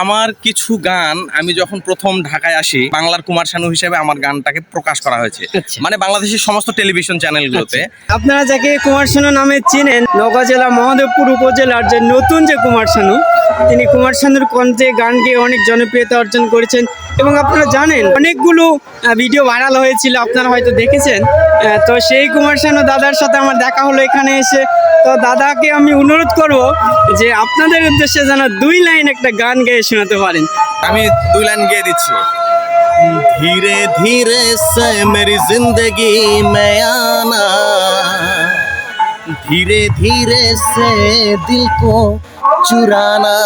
আমার কিছু গান আমি যখন প্রথম ঢাকায় আসি বাংলার কুমার শানু হিসেবে আমার গানটাকে প্রকাশ করা হয়েছে। আচ্ছা। মানে বাংলাদেশের সমস্ত টেলিভিশন চ্যানেলগুলোতে। আপনারা যাকে কুমার শানু নামে চিনেন, নওগাঁ জেলা মহাদেবপুর উপজেলার যে নতুন যে কুমার শানু, তিনি কুমার শানুর কণ্ঠে গান গেয়ে অনেক জনপ্রিয়তা অর্জন করেছেন এবং আপনারা জানেন অনেকগুলো ভিডিও ভাইরাল হয়েছিল, আপনারা হয়তো দেখেছেন। তো সেই কুমার শানু দাদার সাথে আমার দেখা হলো এখানে এসে। তো দাদাকে আমি অনুরোধ করব যে আপনাদের উদ্দেশ্যে যেন 2 লাইন একটা গান গেয়ে শোনাতে পারেন। আমি 2 লাইন গেয়ে দিচ্ছি। धीरे धीरे से मेरी जिंदगी में आना, धीरे धीरे से दिल को चुराना,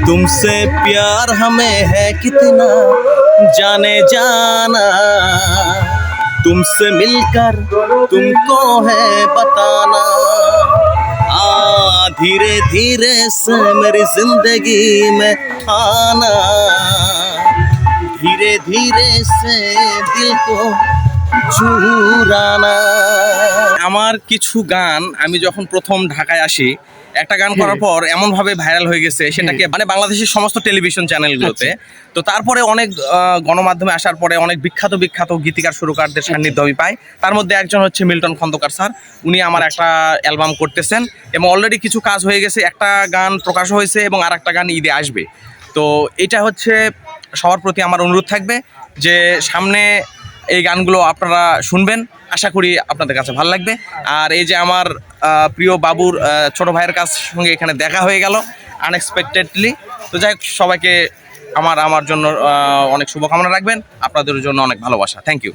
तुमसे प्यार हमें है कितना जाने जाना, तुमसे मिलकर तुमको है बताना, धीरे धीरे से मेरी जिंदगी में आना, धीरे धीरे से दिल को चुराना। আমার কিছু গান আমি যখন প্রথম ঢাকায় আসি, একটা গান করার পর এমন ভাবে ভাইরাল হয়ে গেছে সেটাকে মানে বাংলাদেশের সমস্ত টেলিভিশন চ্যানেলগুলোতে। তো তারপরে অনেক গণমাধ্যমে আসার পরে অনেক বিখ্যাত বিখ্যাত গীতিকার সুরকারদের সান্নিধ্য আমি পাই। তার মধ্যে একজন হচ্ছে মিল্টন খন্দকার স্যার। উনি আমার একটা অ্যালবাম করতেছেন এবং অলরেডি কিছু কাজ হয়ে গেছে, একটা গান প্রকাশ হয়েছে এবং আর একটা গান ঈদে আসবে। তো এটা হচ্ছে সবার প্রতি আমার অনুরোধ থাকবে যে সামনে এই গানগুলো আপনারা শুনবেন, আশা করি আপনাদের কাছে ভালো লাগবে। আর এই যে আমার প্রিয় বাবুর ছোট ভাইয়ের সঙ্গে এখানে দেখা হয়ে গেল আনএক্সপেক্টেডলি। তো যাই হোক, সবাইকে আমার জন্য অনেক শুভকামনা রাখবেন, আপনাদের জন্য অনেক ভালোবাসা। Thank you.